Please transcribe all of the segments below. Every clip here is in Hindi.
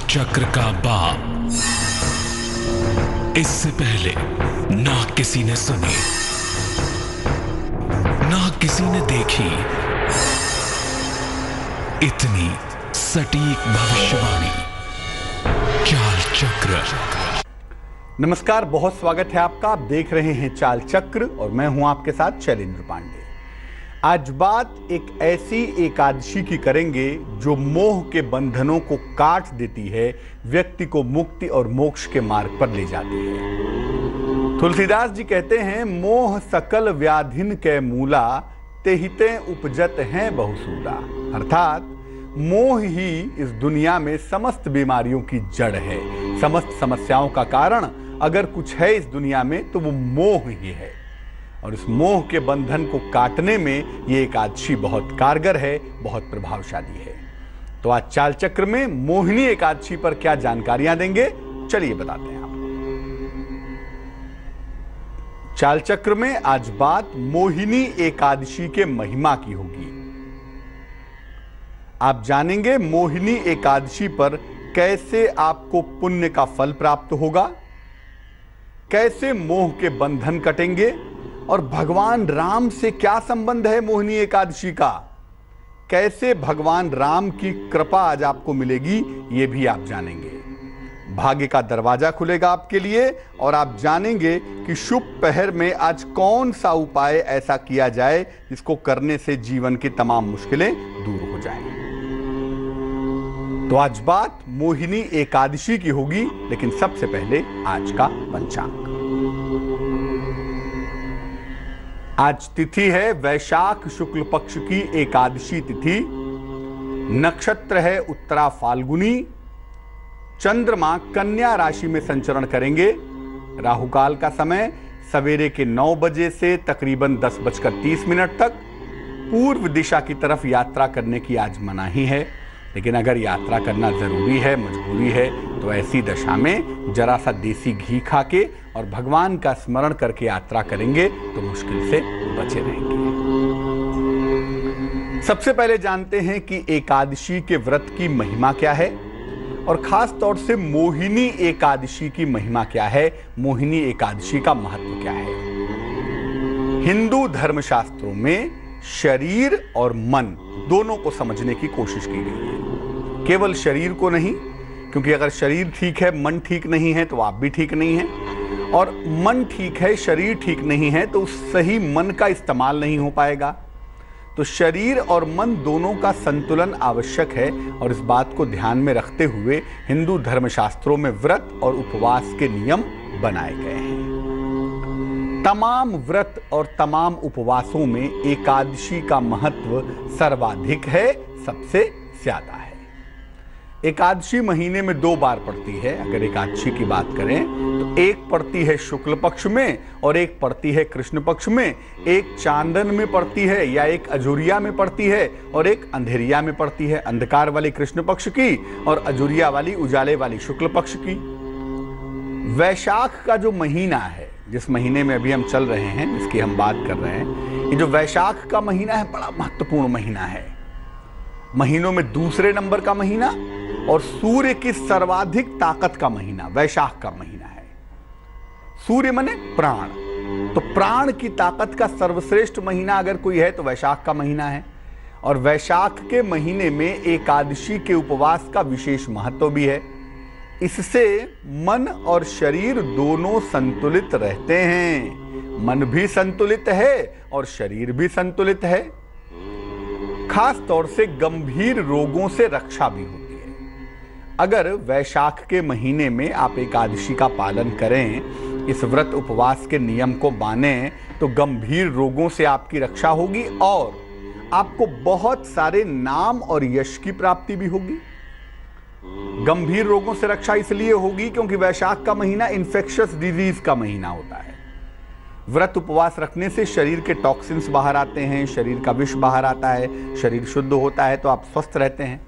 चक्र का बाप। इससे पहले ना किसी ने सुनी, ना किसी ने देखी इतनी सटीक भविष्यवाणी। चाल चक्र। नमस्कार, बहुत स्वागत है आपका। आप देख रहे हैं चाल चक्र और मैं हूं आपके साथ शैलेंद्र पांडे। आज बात एक ऐसी एकादशी की करेंगे जो मोह के बंधनों को काट देती है, व्यक्ति को मुक्ति और मोक्ष के मार्ग पर ले जाती है। तुलसीदास जी कहते हैं, मोह सकल व्याधिन कै मूला, तेहिते उपजत हैं बहुसूला। अर्थात मोह ही इस दुनिया में समस्त बीमारियों की जड़ है। समस्त समस्याओं का कारण अगर कुछ है इस दुनिया में तो वो मोह ही है, और इस मोह के बंधन को काटने में ये एकादशी बहुत कारगर है, बहुत प्रभावशाली है। तो आज चाल चक्र में मोहिनी एकादशी पर क्या जानकारियां देंगे, चलिए बताते हैं आपको। चाल चक्र में आज बात मोहिनी एकादशी के महिमा की होगी। आप जानेंगे मोहिनी एकादशी पर कैसे आपको पुण्य का फल प्राप्त होगा, कैसे मोह के बंधन कटेंगे, और भगवान राम से क्या संबंध है मोहिनी एकादशी का, कैसे भगवान राम की कृपा आज आपको मिलेगी, यह भी आप जानेंगे। भाग्य का दरवाजा खुलेगा आपके लिए और आप जानेंगे कि शुभ पहर में आज कौन सा उपाय ऐसा किया जाए जिसको करने से जीवन की तमाम मुश्किलें दूर हो जाएं। तो आज बात मोहिनी एकादशी की होगी, लेकिन सबसे पहले आज का पंचांग। आज तिथि है वैशाख शुक्ल पक्ष की एकादशी तिथि। नक्षत्र है उत्तरा फाल्गुनी। चंद्रमा कन्या राशि में संचरण करेंगे। राहुकाल का समय सवेरे के 9 बजे से तकरीबन 10:30 तक। पूर्व दिशा की तरफ यात्रा करने की आज मनाही है, लेकिन अगर यात्रा करना जरूरी है, मजबूरी है, तो ऐसी दशा में जरा सा देसी घी खा के और भगवान का स्मरण करके यात्रा करेंगे तो मुश्किल से बचे रहेंगे। सबसे पहले जानते हैं कि एकादशी के व्रत की महिमा क्या है, और खास तौर से मोहिनी एकादशी की महिमा क्या है, मोहिनी एकादशी का महत्व क्या है। हिंदू धर्मशास्त्रों में शरीर और मन दोनों को समझने की कोशिश की गई है, केवल शरीर को नहीं, क्योंकि अगर शरीर ठीक है, मन ठीक नहीं है तो आप भी ठीक नहीं हैं, और मन ठीक है, शरीर ठीक नहीं है तो सही मन का इस्तेमाल नहीं हो पाएगा। तो शरीर और मन दोनों का संतुलन आवश्यक है, और इस बात को ध्यान में रखते हुए हिंदू धर्मशास्त्रों में व्रत और उपवास के नियम बनाए गए हैं। तमाम व्रत और तमाम उपवासों में एकादशी का महत्व सर्वाधिक है, सबसे ज्यादा है। एकादशी महीने में 2 बार पड़ती है। अगर एकादशी की बात करें तो एक पड़ती है शुक्ल पक्ष में और एक पड़ती है कृष्ण पक्ष में। एक चांदन में पड़ती है या एक अजूरिया में पड़ती है, और एक अंधेरिया में पड़ती है, अंधकार वाली कृष्ण पक्ष की और अजूरिया वाली, उजाले वाली शुक्ल पक्ष की। वैशाख का जो महीना है, जिस महीने में अभी हम चल रहे हैं, जिसकी हम बात कर रहे हैं, ये जो वैशाख का महीना है बड़ा महत्वपूर्ण महीना है। महीनों में दूसरे नंबर का महीना और सूर्य की सर्वाधिक ताकत का महीना वैशाख का महीना है। सूर्य माने प्राण, तो प्राण की ताकत का सर्वश्रेष्ठ महीना अगर कोई है तो वैशाख का महीना है। और वैशाख के महीने में एकादशी के उपवास का विशेष महत्व भी है। इससे मन और शरीर दोनों संतुलित रहते हैं। मन भी संतुलित है और शरीर भी संतुलित है। खास तौर से गंभीर रोगों से रक्षा भी होती है। अगर वैशाख के महीने में आप एकादशी का पालन करें, इस व्रत उपवास के नियम को मानें, तो गंभीर रोगों से आपकी रक्षा होगी और आपको बहुत सारे नाम और यश की प्राप्ति भी होगी। गंभीर रोगों से रक्षा इसलिए होगी क्योंकि वैशाख का महीना इन्फेक्शियस डिजीज का महीना होता है। व्रत उपवास रखने से शरीर के टॉक्सिन्स बाहर आते हैं, शरीर का विष बाहर आता है, शरीर शुद्ध होता है, तो आप स्वस्थ रहते हैं।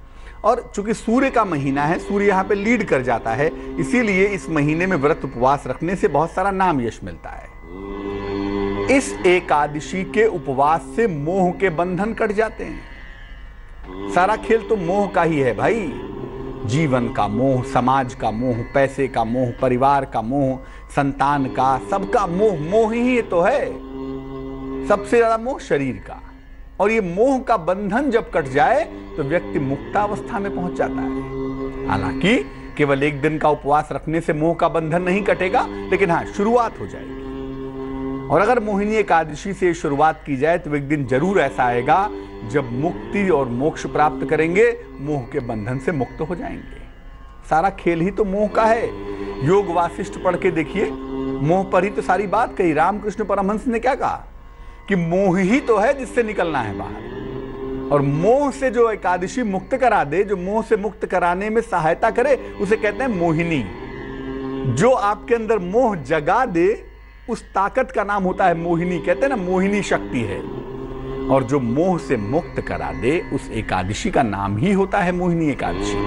और चूंकि सूर्य का महीना है, सूर्य यहाँ पे लीड कर जाता है, इसीलिए इस महीने में व्रत उपवास रखने से बहुत सारा नाम यश मिलता है। इस एकादशी के उपवास से मोह के बंधन कट जाते हैं। सारा खेल तो मोह का ही है भाई। जीवन का मोह, समाज का मोह, पैसे का मोह, परिवार का मोह, संतान का, सबका मोह। मोह ही तो है सबसे ज्यादा मोह, शरीर का। और ये मोह का बंधन जब कट जाए तो व्यक्ति मुक्तावस्था में पहुंच जाता है। हालांकि केवल एक दिन का उपवास रखने से मोह का बंधन नहीं कटेगा, लेकिन हाँ, शुरुआत हो जाएगी। और अगर मोहिनी एकादशी से शुरुआत की जाए तो एक दिन जरूर ऐसा आएगा जब मुक्ति और मोक्ष प्राप्त करेंगे, मोह के बंधन से मुक्त हो जाएंगे। सारा खेल ही तो मोह का है। योग वासिष्ठ पढ़ के देखिए, मोह पर ही तो सारी बात कही। रामकृष्ण परमहंस ने क्या कहा कि मोह ही तो है जिससे निकलना है बाहर। और मोह से जो एकादशी मुक्त करा दे, जो मोह से मुक्त कराने में सहायता करे, उसे कहते हैं मोहिनी। जो आपके अंदर मोह जगा दे, उस ताकत का नाम होता है मोहिनी। कहते हैं ना, मोहिनी शक्ति है। और जो मोह से मुक्त करा दे, उस एकादशी का नाम ही होता है मोहिनी एकादशी।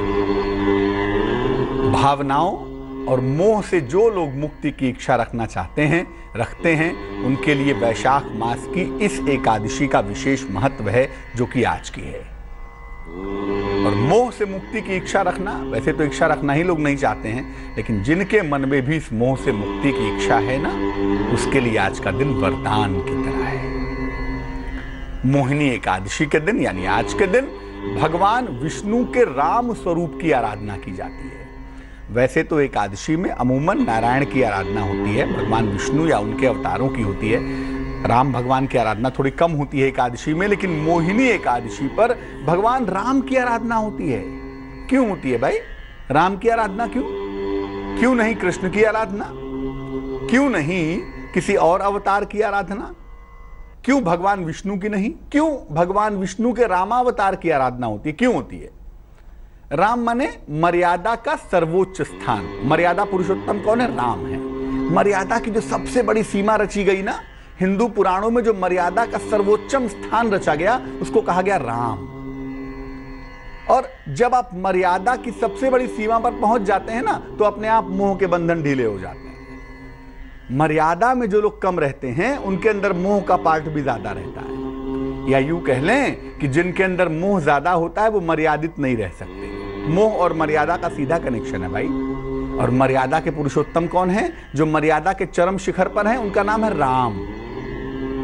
भावनाओं और मोह से जो लोग मुक्ति की इच्छा रखना चाहते हैं, रखते हैं, उनके लिए वैशाख मास की इस एकादशी का विशेष महत्व है, जो कि आज की है। और मोह से मुक्ति की इच्छा रखना, वैसे तो इच्छा रखना ही लोग नहीं चाहते हैं, लेकिन जिनके मन में भी इस मोह से मुक्ति की इच्छा है ना, उसके लिए आज का दिन वरदान की तरह है। मोहिनी एकादशी के दिन यानी आज के दिन भगवान विष्णु के राम स्वरूप की आराधना की जाती है। वैसे तो एकादशी में अमूमन नारायण की आराधना होती है, भगवान विष्णु या उनके अवतारों की होती है। राम भगवान की आराधना थोड़ी कम होती है एकादशी में, लेकिन मोहिनी एकादशी पर भगवान राम की आराधना होती है। क्यों होती है भाई राम की आराधना? क्यों नहीं कृष्ण की आराधना? क्यों नहीं किसी और अवतार की आराधना? क्यों भगवान विष्णु की नहीं? क्यों भगवान विष्णु के रामावतार की आराधना होती है? क्यों होती है? राम माने मर्यादा का सर्वोच्च स्थान। मर्यादा पुरुषोत्तम कौन है? राम है। मर्यादा की जो सबसे बड़ी सीमा रची गई ना, हिंदू पुराणों में जो मर्यादा का सर्वोच्चम स्थान रचा गया, उसको कहा गया राम। और जब आप मर्यादा की सबसे बड़ी सीमा पर पहुंच जाते हैं ना, तो अपने आप मोह के बंधन ढीले हो जाते हैं। मर्यादा में जो लोग कम रहते हैं, उनके अंदर मोह का पार्ट भी ज्यादा रहता है। या यूं कह लें कि जिनके अंदर मोह ज्यादा होता है, वो मर्यादित नहीं रह सकते। मोह और मर्यादा का सीधा कनेक्शन है भाई। और मर्यादा के पुरुषोत्तम कौन है? जो मर्यादा के चरम शिखर पर हैं, उनका नाम है राम।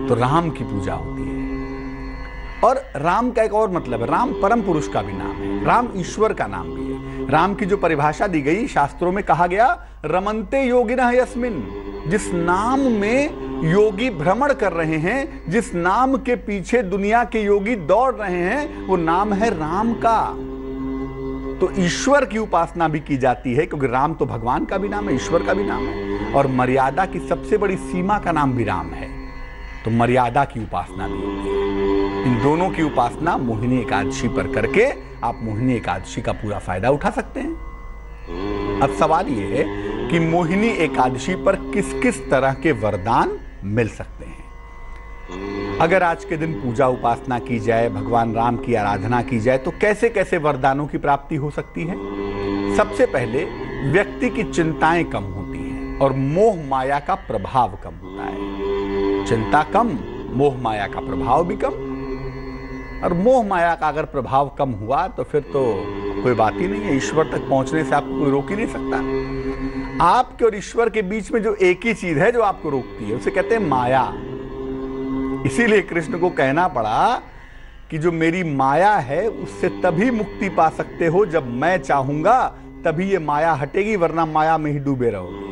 तो राम की पूजा होती है। और राम का एक और मतलब है, राम परम पुरुष का भी नाम है, राम ईश्वर का नाम भी है। राम की जो परिभाषा दी गई शास्त्रों में, कहा गया रमन्ते योगिनः यस्मिन्। जिस नाम में योगी भ्रमण कर रहे हैं, जिस नाम के पीछे दुनिया के योगी दौड़ रहे हैं, वो नाम है राम का। तो ईश्वर की उपासना भी की जाती है, क्योंकि राम तो भगवान का भी नाम है, ईश्वर का भी नाम है। और मर्यादा की सबसे बड़ी सीमा का नाम भी राम है, तो मर्यादा की उपासना भी होती है। इन दोनों की उपासना मोहिनी एकादशी पर करके आप मोहिनी एकादशी का पूरा फायदा उठा सकते हैं। अब सवाल यह है कि मोहिनी एकादशी पर किस किस तरह के वरदान मिल सकते हैं। अगर आज के दिन पूजा उपासना की जाए, भगवान राम की आराधना की जाए, तो कैसे कैसे वरदानों की प्राप्ति हो सकती है? सबसे पहले व्यक्ति की चिंताएं कम होती हैं और मोह माया का प्रभाव कम होता है। चिंता कम, मोह माया का प्रभाव भी कम। और मोह माया का अगर प्रभाव कम हुआ तो फिर तो कोई बात ही नहीं है। ईश्वर तक पहुंचने से आपको कोई रोक ही नहीं सकता। आपके और ईश्वर के बीच में जो एक ही चीज है जो आपको रोकती है, उसे कहते हैं माया। इसीलिए कृष्ण को कहना पड़ा कि जो मेरी माया है, उससे तभी मुक्ति पा सकते हो जब मैं चाहूंगा, तभी ये माया हटेगी, वरना माया में ही डूबे रहोगे।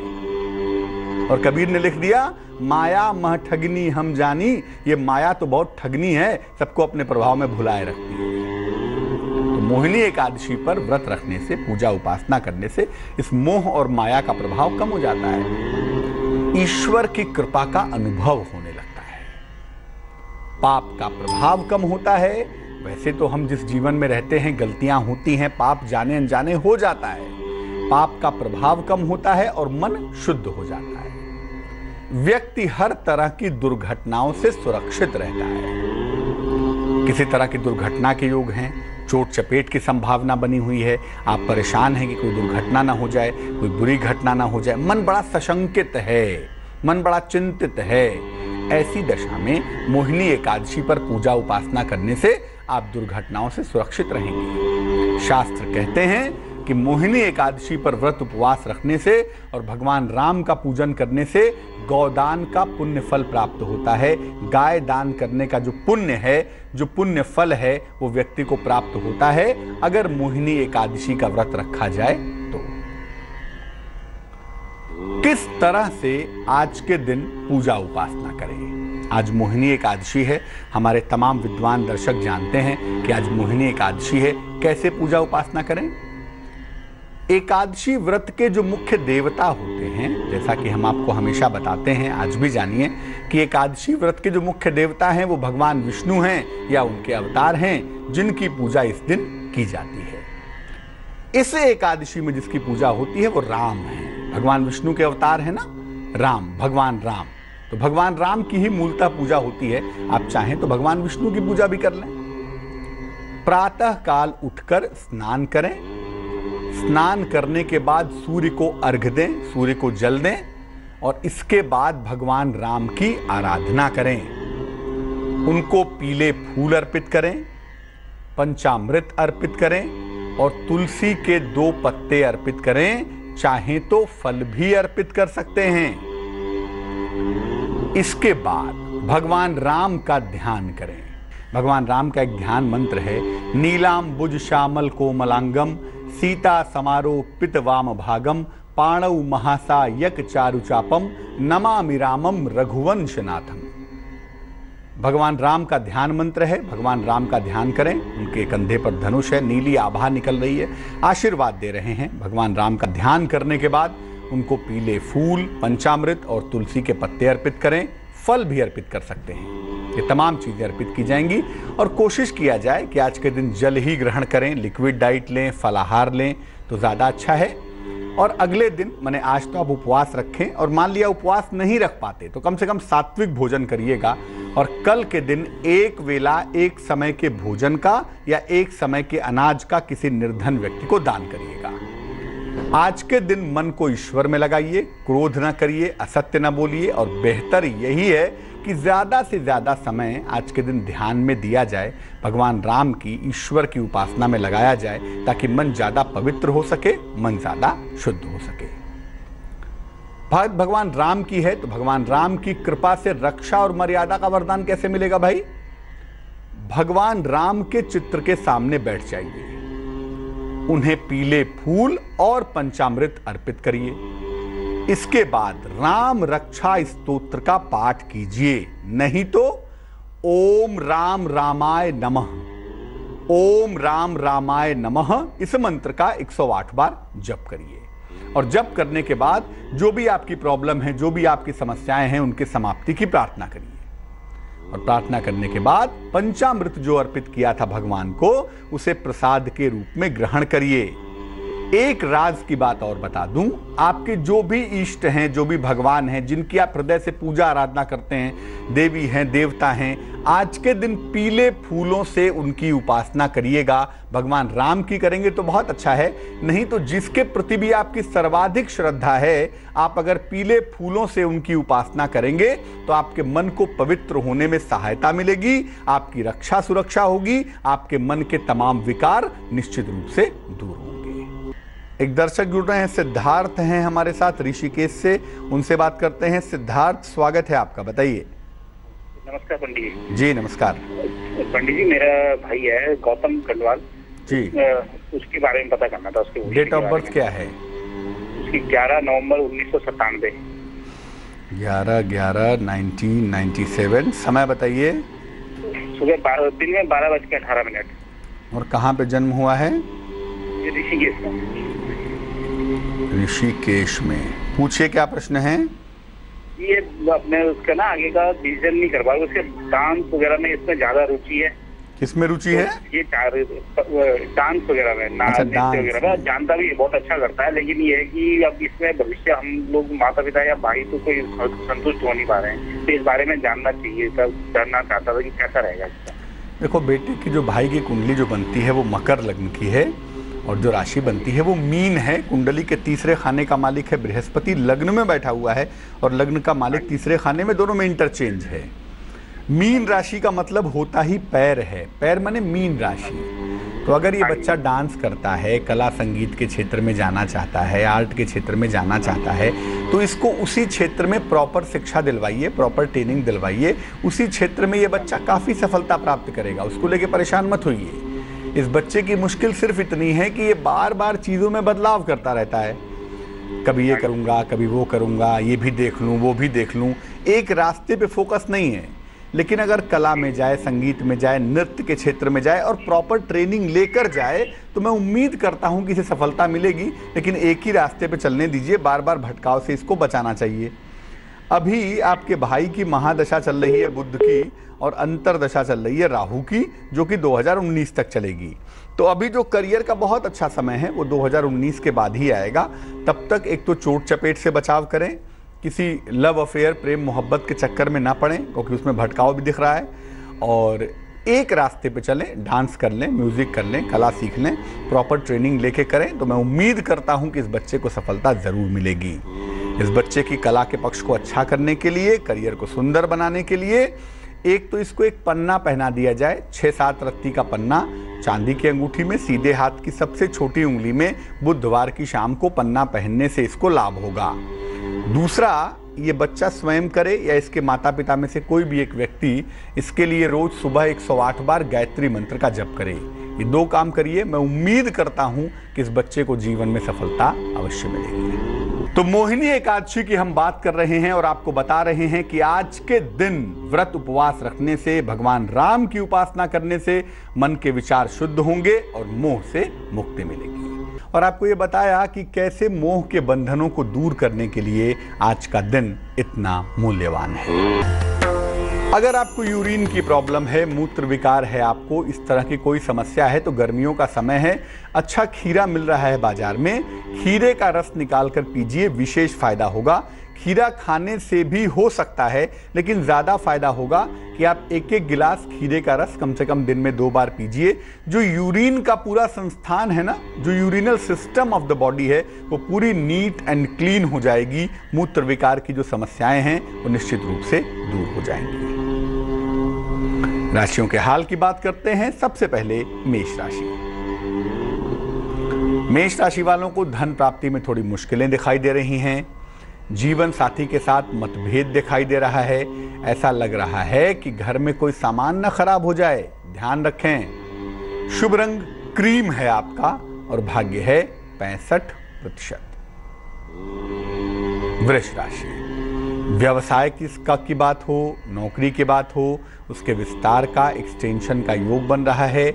और कबीर ने लिख दिया, माया मह ठगनी हम जानी। ये माया तो बहुत ठगनी है, सबको अपने प्रभाव में भुलाए रखती है। तो मोहिनी एकादशी पर व्रत रखने से, पूजा उपासना करने से इस मोह और माया का प्रभाव कम हो जाता है। ईश्वर की कृपा का अनुभव होने लगता है, पाप का प्रभाव कम होता है। वैसे तो हम जिस जीवन में रहते हैं, गलतियां होती हैं, पाप जाने अनजाने हो जाता है। पाप का प्रभाव कम होता है और मन शुद्ध हो जाता है। व्यक्ति हर तरह की दुर्घटनाओं से सुरक्षित रहता है। किसी तरह की दुर्घटना के योग हैं, चोट चपेट की संभावना बनी हुई है, आप परेशान हैं कि कोई दुर्घटना ना हो जाए, कोई बुरी घटना ना हो जाए, मन बड़ा सशंकित है, मन बड़ा चिंतित है। ऐसी दशा में मोहिनी एकादशी पर पूजा उपासना करने से आप दुर्घटनाओं से सुरक्षित रहेंगे। शास्त्र कहते हैं, कि मोहिनी एकादशी पर व्रत उपवास रखने से और भगवान राम का पूजन करने से गौदान का पुण्य फल प्राप्त होता है। गाय दान करने का जो पुण्य है, जो पुण्य फल है, वो व्यक्ति को प्राप्त होता है अगर मोहिनी एकादशी का व्रत रखा जाए तो। किस तरह से आज के दिन पूजा उपासना करें? आज मोहिनी एकादशी है। हमारे तमाम विद्वान दर्शक जानते हैं कि आज मोहिनी एकादशी है। कैसे पूजा उपासना करें? एकादशी व्रत के जो मुख्य देवता होते हैं, जैसा कि हम आपको हमेशा बताते हैं, आज भी जानिए कि एकादशी व्रत के जो मुख्य देवता हैं वो भगवान विष्णु हैं या उनके अवतार हैं, जिनकी पूजा इस दिन की जाती है। इस एकादशी में जिसकी पूजा होती है वो राम है। भगवान विष्णु के अवतार है ना, राम, भगवान राम। तो भगवान राम की ही मूलतः पूजा होती है। आप चाहें तो भगवान विष्णु की पूजा भी कर लें। प्रातः काल उठकर स्नान करें। स्नान करने के बाद सूर्य को अर्घ्य दें, सूर्य को जल दें और इसके बाद भगवान राम की आराधना करें। उनको पीले फूल अर्पित करें, पंचामृत अर्पित करें और तुलसी के 2 पत्ते अर्पित करें। चाहें तो फल भी अर्पित कर सकते हैं। इसके बाद भगवान राम का ध्यान करें। भगवान राम का एक ध्यान मंत्र है, नीलांबुज श्यामल कोमलांगम सीता समारोह पित वाम भागम पाणौ महासायक चारुचापम नमामि रामम रघुवंशनाथम। भगवान राम का ध्यान मंत्र है। भगवान राम का ध्यान करें। उनके कंधे पर धनुष है, नीली आभा निकल रही है, आशीर्वाद दे रहे हैं। भगवान राम का ध्यान करने के बाद उनको पीले फूल, पंचामृत और तुलसी के पत्ते अर्पित करें। फल भी अर्पित कर सकते हैं। ये तमाम चीजें अर्पित की जाएंगी और कोशिश किया जाए कि आज के दिन जल ही ग्रहण करें, लिक्विड डाइट लें, फलाहार लें तो ज्यादा अच्छा है। और अगले दिन, माने आज तो आप उपवास रखें और मान लिया उपवास नहीं रख पाते तो कम से कम सात्विक भोजन करिएगा और कल के दिन एक वेला, एक समय के भोजन का या एक समय के अनाज का किसी निर्धन व्यक्ति को दान करिएगा। आज के दिन मन को ईश्वर में लगाइए, क्रोध न करिए, असत्य न बोलिए और बेहतर यही है कि ज्यादा से ज्यादा समय आज के दिन ध्यान में दिया जाए, भगवान राम की, ईश्वर की उपासना में लगाया जाए ताकि मन ज्यादा पवित्र हो सके, मन ज्यादा शुद्ध हो सके। बात भगवान राम की है तो भगवान राम की कृपा से रक्षा और मर्यादा का वरदान कैसे मिलेगा भाई? भगवान राम के चित्र के सामने बैठ जाइए, उन्हें पीले फूल और पंचामृत अर्पित करिए। इसके बाद राम रक्षा स्तोत्र का पाठ कीजिए, नहीं तो ओम राम रामाय नमः, ओम राम रामाय नमः इस मंत्र का 108 बार जप करिए। और जप करने के बाद जो भी आपकी प्रॉब्लम है, जो भी आपकी समस्याएं हैं, उनकी समाप्ति की प्रार्थना करिए। और प्रार्थना करने के बाद पंचामृत जो अर्पित किया था भगवान को, उसे प्रसाद के रूप में ग्रहण करिए। एक राज की बात और बता दूं, आपके जो भी इष्ट हैं, जो भी भगवान हैं, जिनकी आप हृदय से पूजा आराधना करते हैं, देवी हैं, देवता हैं, आज के दिन पीले फूलों से उनकी उपासना करिएगा। भगवान राम की करेंगे तो बहुत अच्छा है, नहीं तो जिसके प्रति भी आपकी सर्वाधिक श्रद्धा है, आप अगर पीले फूलों से उनकी उपासना करेंगे तो आपके मन को पवित्र होने में सहायता मिलेगी, आपकी रक्षा सुरक्षा होगी, आपके मन के तमाम विकार निश्चित रूप से दूर होंगे। एक दर्शक जुड़ रहे हैं, सिद्धार्थ हैं हमारे साथ ऋषिकेश से, उनसे बात करते हैं। सिद्धार्थ, स्वागत है आपका, बताइए। नमस्कार पंडित जी। जी नमस्कार पंडित जी, मेरा भाई है गौतम खंडवाल जी, उसके बारे में पता करना था। उसके डेट ऑफ बर्थ क्या है? उसकी 11 नवंबर 1997। 11/11/1997। समय बताइए। सुबह दिन में 12:18। और कहाँ पे जन्म हुआ है? ऋषिकेश में। ऋषिकेश में। पूछिए क्या प्रश्न है? ये अपने उसका ना आगे का डिसीजन नहीं कर पा रहा, उसके डांस वगैरह में इसमें ज्यादा रुचि है। किसमें रुचि है? ये डांस वगैरह में, अच्छा, नृत्य वगैरह में जानता भी बहुत अच्छा करता है, लेकिन ये है कि अब इसमें भविष्य हम लोग माता पिता या भाई तो कोई संतुष्ट हो नहीं पा रहे हैं, तो इस बारे में जानना चाहिए, तब जानना चाहता था कि कैसा रहेगा इसका। देखो बेटे की जो भाई की कुंडली जो बनती है वो मकर लग्न की है और जो राशि बनती है वो मीन है। कुंडली के तीसरे खाने का मालिक है बृहस्पति, लग्न में बैठा हुआ है और लग्न का मालिक तीसरे खाने में, दोनों में इंटरचेंज है। मीन राशि का मतलब होता ही पैर है, पैर माने मीन राशि। तो अगर ये बच्चा डांस करता है, कला संगीत के क्षेत्र में जाना चाहता है, आर्ट के क्षेत्र में जाना चाहता है, तो इसको उसी क्षेत्र में प्रॉपर शिक्षा दिलवाइए, प्रॉपर ट्रेनिंग दिलवाइए। उसी क्षेत्र में ये बच्चा काफ़ी सफलता प्राप्त करेगा। उसको लेके परेशान मत होइए। इस बच्चे की मुश्किल सिर्फ इतनी है कि ये बार बार चीज़ों में बदलाव करता रहता है। कभी ये करूँगा, कभी वो करूँगा, ये भी देख लूँ, वो भी देख लूँ। एक रास्ते पे फोकस नहीं है। लेकिन अगर कला में जाए, संगीत में जाए, नृत्य के क्षेत्र में जाए और प्रॉपर ट्रेनिंग लेकर जाए, तो मैं उम्मीद करता हूं कि इसे सफलता मिलेगी। लेकिन एक ही रास्ते पे चलने दीजिए, बार बार भटकाव से इसको बचाना चाहिए। अभी आपके भाई की महादशा चल रही है बुध की, और अंतरदशा चल रही है राहु की, जो कि 2019 तक चलेगी। तो अभी जो करियर का बहुत अच्छा समय है वो 2019 के बाद ही आएगा। तब तक एक तो चोट चपेट से बचाव करें, किसी लव अफेयर, प्रेम मोहब्बत के चक्कर में ना पड़ें, क्योंकि उसमें भटकाव भी दिख रहा है। और एक रास्ते पे चलें, डांस कर लें, म्यूज़िक कर लें, कला सीख लें, प्रॉपर ट्रेनिंग लेके करें। तो मैं उम्मीद करता हूं कि इस बच्चे को सफलता ज़रूर मिलेगी। इस बच्चे की कला के पक्ष को अच्छा करने के लिए, करियर को सुंदर बनाने के लिए, एक तो इसको एक पन्ना पहना दिया जाए, 6-7 रत्ती का पन्ना, चांदी की अंगूठी में, सीधे हाथ की सबसे छोटी उंगली में। बुधवार की शाम को पन्ना पहनने से इसको लाभ होगा। दूसरा, ये बच्चा स्वयं करे या इसके माता पिता में से कोई भी एक व्यक्ति इसके लिए रोज सुबह 108 बार गायत्री मंत्र का जप करे। ये 2 काम करिए। मैं उम्मीद करता हूं कि इस बच्चे को जीवन में सफलता अवश्य मिलेगी। तो मोहिनी एकादशी की हम बात कर रहे हैं और आपको बता रहे हैं कि आज के दिन व्रत उपवास रखने से, भगवान राम की उपासना करने से मन के विचार शुद्ध होंगे और मोह से मुक्ति मिलेगी। और आपको ये बताया कि कैसे मोह के बंधनों को दूर करने के लिए आज का दिन इतना मूल्यवान है। अगर आपको यूरिन की प्रॉब्लम है, मूत्र विकार है, आपको इस तरह की कोई समस्या है, तो गर्मियों का समय है, अच्छा खीरा मिल रहा है बाजार में, खीरे का रस निकाल कर पीजिए, विशेष फायदा होगा। खीरा खाने से भी हो सकता है, लेकिन ज़्यादा फायदा होगा कि आप 1-1 गिलास खीरे का रस कम से कम दिन में 2 बार पीजिए। जो यूरिन का पूरा संस्थान है ना, जो urinal system of the body है, वो पूरी नीट एंड क्लीन हो जाएगी। मूत्र विकार की जो समस्याएं हैं वो निश्चित रूप से दूर हो जाएंगी। राशियों के हाल की बात करते हैं। सबसे पहले मेष राशि। मेष राशि वालों को धन प्राप्ति में थोड़ी मुश्किलें दिखाई दे रही हैं। जीवन साथी के साथ मतभेद दिखाई दे रहा है। ऐसा लग रहा है कि घर में कोई सामान न खराब हो जाए, ध्यान रखें। शुभ रंग क्रीम है आपका और भाग्य है 65%। वृष राशि। व्यवसाय की बात हो, नौकरी की बात हो, उसके विस्तार का, एक्सटेंशन का योग बन रहा है।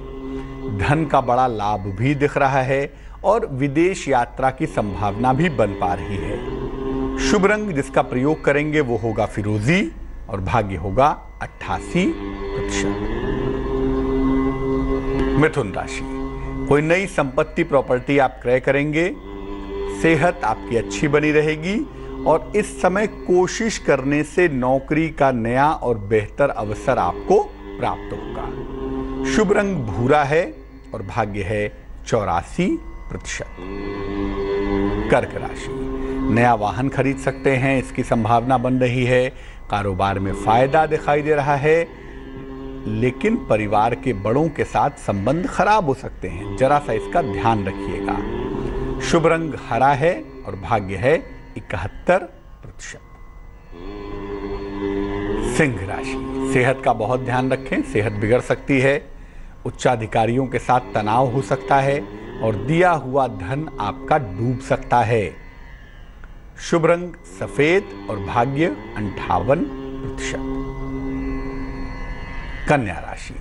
धन का बड़ा लाभ भी दिख रहा है और विदेश यात्रा की संभावना भी बन पा रही है। शुभ रंग जिसका प्रयोग करेंगे वो होगा फिरोजी और भाग्य होगा 88%। मिथुन राशि। कोई नई संपत्ति, प्रॉपर्टी आप क्रय करेंगे। सेहत आपकी अच्छी बनी रहेगी और इस समय कोशिश करने से नौकरी का नया और बेहतर अवसर आपको प्राप्त होगा। शुभ रंग भूरा है और भाग्य है 84%। कर्क राशि। नया वाहन खरीद सकते हैं, इसकी संभावना बन रही है। कारोबार में फायदा दिखाई दे रहा है, लेकिन परिवार के बड़ों के साथ संबंध खराब हो सकते हैं, जरा सा इसका ध्यान रखिएगा। शुभ रंग हरा है और भाग्य है 71%। सिंह राशि। सेहत का बहुत ध्यान रखें, सेहत बिगड़ सकती है। उच्चाधिकारियों के साथ तनाव हो सकता है और दिया हुआ धन आपका डूब सकता है। शुभ रंग सफेद और भाग्य 58%। कन्या राशि।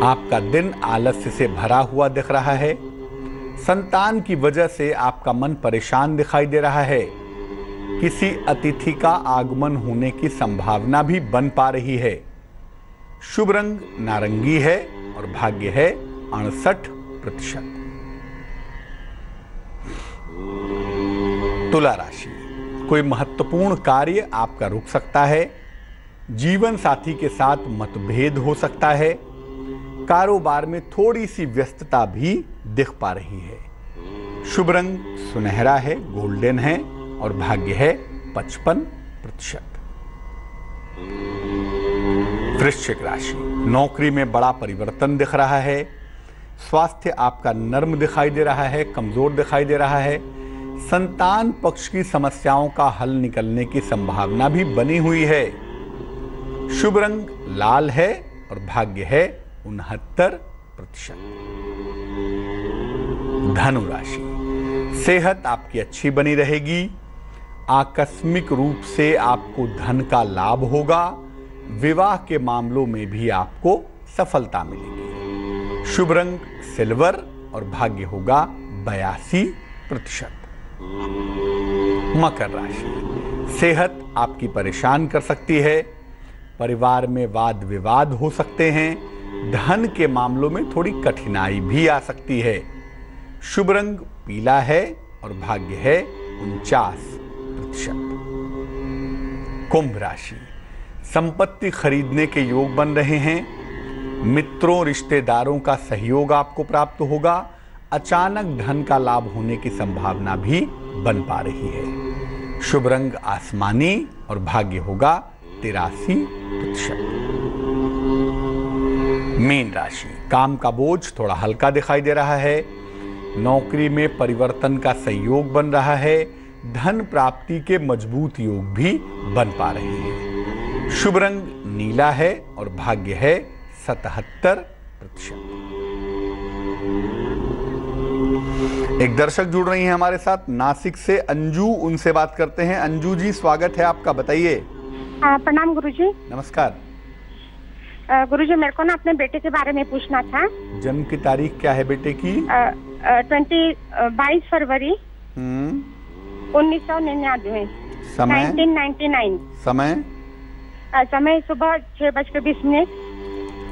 आपका दिन आलस्य से भरा हुआ दिख रहा है। संतान की वजह से आपका मन परेशान दिखाई दे रहा है। किसी अतिथि का आगमन होने की संभावना भी बन पा रही है। शुभ रंग नारंगी है और भाग्य है 68%। तुला राशि। कोई महत्वपूर्ण कार्य आपका रुक सकता है। जीवन साथी के साथ मतभेद हो सकता है। कारोबार में थोड़ी सी व्यस्तता भी दिख पा रही है। शुभ रंग सुनहरा है, गोल्डन है और भाग्य है 55%। वृश्चिक राशि। नौकरी में बड़ा परिवर्तन दिख रहा है। स्वास्थ्य आपका नर्म दिखाई दे रहा है, कमजोर दिखाई दे रहा है। संतान पक्ष की समस्याओं का हल निकलने की संभावना भी बनी हुई है। शुभ रंग लाल है और भाग्य है 69%। धनु राशि, सेहत आपकी अच्छी बनी रहेगी। आकस्मिक रूप से आपको धन का लाभ होगा। विवाह के मामलों में भी आपको सफलता मिलेगी। शुभ रंग सिल्वर और भाग्य होगा 82%। मकर राशि, सेहत आपकी परेशान कर सकती है। परिवार में वाद विवाद हो सकते हैं। धन के मामलों में थोड़ी कठिनाई भी आ सकती है। शुभ रंग पीला है और भाग्य है 49%। कुंभ राशि, संपत्ति खरीदने के योग बन रहे हैं। मित्रों रिश्तेदारों का सहयोग आपको प्राप्त होगा। अचानक धन का लाभ होने की संभावना भी बन पा रही है। शुभ रंग आसमानी और भाग्य होगा 83%। मीन राशि, काम का बोझ थोड़ा हल्का दिखाई दे रहा है। नौकरी में परिवर्तन का संयोग बन रहा है। धन प्राप्ति के मजबूत योग भी बन पा रहे हैं। शुभ रंग नीला है और भाग्य है 77%। एक दर्शक जुड़ रही हैं हमारे साथ नासिक से, अंजू, उनसे बात करते हैं। अंजू जी, स्वागत है आपका, बताइए। प्रणाम गुरुजी। नमस्कार। गुरुजी, मेरे को ना अपने बेटे के बारे में पूछना था। जन्म की तारीख क्या है बेटे की? 22 फरवरी 1999। समय? 1999। समय सुबह 6:20।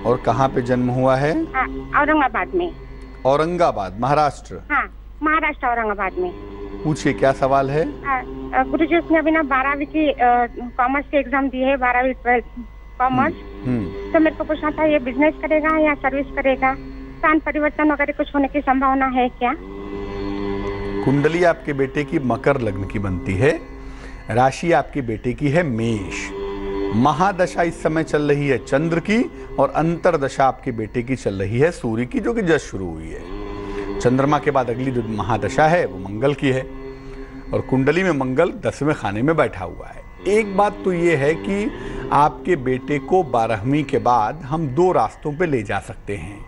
और कहाँ पे जन्म हुआ है? औरंगाबाद में। औरंगाबाद, महाराष्ट्र? हाँ, महाराष्ट्र, औरंगाबाद में। पूछिए, क्या सवाल है? गुरुजी, उसने अभी ना 12वीं की कॉमर्स की एग्जाम दी है, 12वीं 12th कॉमर्स। तो मेरे को पूछना था, ये बिजनेस करेगा या सर्विस करेगा? स्थान परिवर्तन वगैरह कुछ होने की संभावना है क्या? कुंडली आपके बेटे की मकर लग्न की बनती है। राशि आपके बेटे की है मेष। महादशा इस समय चल रही है चंद्र की और अंतरदशा आपके बेटे की चल रही है सूर्य की, जो कि जस्ट शुरू हुई है। चंद्रमा के बाद अगली जो महादशा है वो मंगल की है और कुंडली में मंगल 10वें खाने में बैठा हुआ है। एक बात तो ये है कि आपके बेटे को 12वीं के बाद हम 2 रास्तों पे ले जा सकते हैं।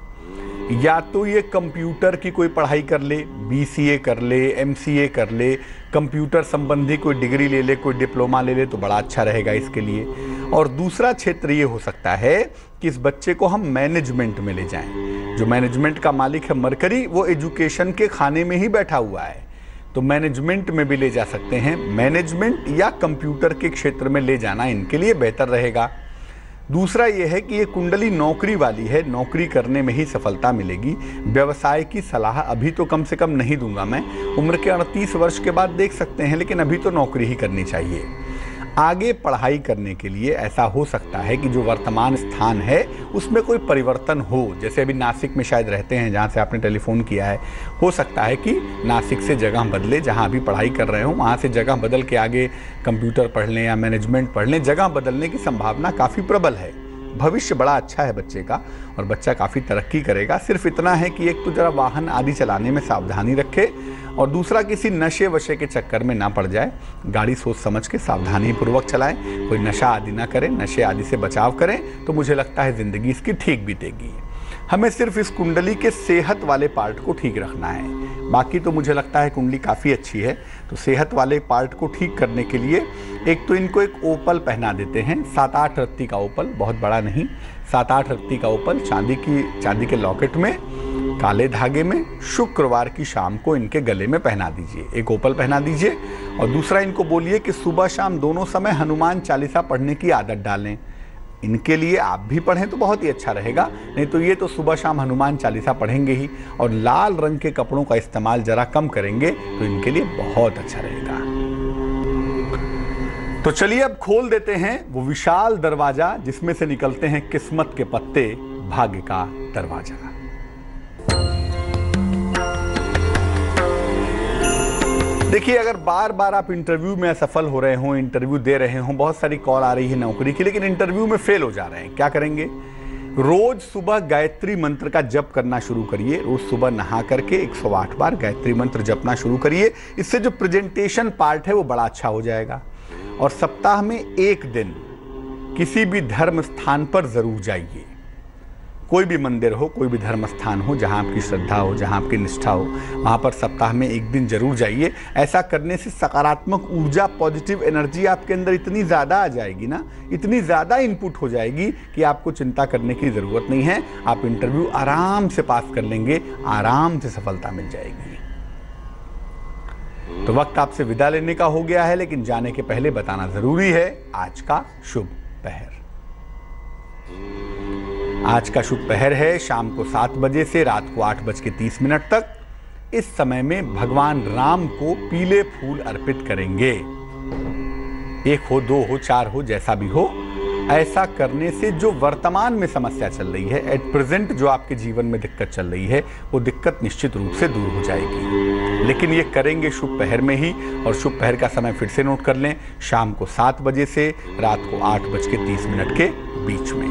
या तो ये कंप्यूटर की कोई पढ़ाई कर ले, BCA कर ले, MCA कर ले, कंप्यूटर संबंधी कोई डिग्री ले ले, कोई डिप्लोमा ले ले, तो बड़ा अच्छा रहेगा इसके लिए। और दूसरा क्षेत्र ये हो सकता है कि इस बच्चे को हम मैनेजमेंट में ले जाएं। जो मैनेजमेंट का मालिक है मरकरी, वो एजुकेशन के खाने में ही बैठा हुआ है, तो मैनेजमेंट में भी ले जा सकते हैं। मैनेजमेंट या कंप्यूटर के क्षेत्र में ले जाना इनके लिए बेहतर रहेगा। दूसरा ये है कि ये कुंडली नौकरी वाली है, नौकरी करने में ही सफलता मिलेगी। व्यवसाय की सलाह अभी तो कम से कम नहीं दूंगा मैं, उम्र के 38 वर्ष के बाद देख सकते हैं, लेकिन अभी तो नौकरी ही करनी चाहिए। आगे पढ़ाई करने के लिए ऐसा हो सकता है कि जो वर्तमान स्थान है उसमें कोई परिवर्तन हो। जैसे अभी नासिक में शायद रहते हैं जहाँ से आपने टेलीफोन किया है, हो सकता है कि नासिक से जगह बदले, जहाँ अभी पढ़ाई कर रहे हो वहाँ से जगह बदल के आगे कंप्यूटर पढ़ लें या मैनेजमेंट पढ़ लें। जगह बदलने की संभावना काफ़ी प्रबल है। भविष्य बड़ा अच्छा है बच्चे का और बच्चा काफ़ी तरक्की करेगा। सिर्फ इतना है कि एक तो जरा वाहन आदि चलाने में सावधानी रखे और दूसरा किसी नशे वशे के चक्कर में ना पड़ जाए। गाड़ी सोच समझ के सावधानी पूर्वक चलाएं, कोई नशा आदि ना करें, नशे आदि से बचाव करें, तो मुझे लगता है ज़िंदगी इसकी ठीक बीतेगी। हमें सिर्फ इस कुंडली के सेहत वाले पार्ट को ठीक रखना है। बाकी तो मुझे लगता है कुंडली काफ़ी अच्छी है। तो सेहत वाले पार्ट को ठीक करने के लिए एक तो इनको एक ओपल पहना देते हैं, 7-8 रत्ती का ओपल, बहुत बड़ा नहीं, 7-8 रत्ती का ओपल चांदी के लॉकेट में काले धागे में शुक्रवार की शाम को इनके गले में पहना दीजिए। एक ओपल पहना दीजिए और दूसरा इनको बोलिए कि सुबह शाम दोनों समय हनुमान चालीसा पढ़ने की आदत डालें। इनके लिए आप भी पढ़ें तो बहुत ही अच्छा रहेगा, नहीं तो ये तो सुबह शाम हनुमान चालीसा पढ़ेंगे ही और लाल रंग के कपड़ों का इस्तेमाल जरा कम करेंगे तो इनके लिए बहुत अच्छा रहेगा। तो चलिए अब खोल देते हैं वो विशाल दरवाजा जिसमें से निकलते हैं किस्मत के पत्ते, भाग्य का दरवाजा। देखिए, अगर बार बार आप इंटरव्यू में असफल हो रहे हों, इंटरव्यू दे रहे हों, बहुत सारी कॉल आ रही है नौकरी की, लेकिन इंटरव्यू में फेल हो जा रहे हैं, क्या करेंगे? रोज सुबह गायत्री मंत्र का जप करना शुरू करिए। रोज सुबह नहा करके 108 बार गायत्री मंत्र जपना शुरू करिए। इससे जो प्रेजेंटेशन पार्ट है वो बड़ा अच्छा हो जाएगा। और सप्ताह में एक दिन किसी भी धर्म स्थान पर जरूर जाइए। कोई भी मंदिर हो, कोई भी धर्म स्थान हो, जहां आपकी श्रद्धा हो, जहां आपकी निष्ठा हो, वहां पर सप्ताह में एक दिन जरूर जाइए। ऐसा करने से सकारात्मक ऊर्जा, पॉजिटिव एनर्जी आपके अंदर इतनी ज़्यादा आ जाएगी ना, इतनी ज़्यादा इनपुट हो जाएगी कि आपको चिंता करने की ज़रूरत नहीं है। आप इंटरव्यू आराम से पास कर लेंगे, आराम से सफलता मिल जाएगी। तो वक्त आपसे विदा लेने का हो गया है, लेकिन जाने के पहले बताना ज़रूरी है आज का शुभ पहर। आज का शुभ पहर है शाम को 7 बजे से रात को 8:30 तक। इस समय में भगवान राम को पीले फूल अर्पित करेंगे। 1 हो, 2 हो, 4 हो, जैसा भी हो। ऐसा करने से जो वर्तमान में समस्या चल रही है, एट प्रेजेंट जो आपके जीवन में दिक्कत चल रही है, वो दिक्कत निश्चित रूप से दूर हो जाएगी। लेकिन ये करेंगे शुभ पहर में ही। और शुभ पहर का समय फिर से नोट कर लें, शाम को 7 बजे से रात को 8:30 के बीच में।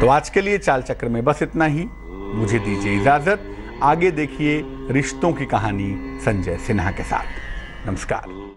तो आज के लिए चाल चक्र में बस इतना ही। मुझे दीजिए इजाजत। आगे देखिए रिश्तों की कहानी संजय सिन्हा के साथ। नमस्कार।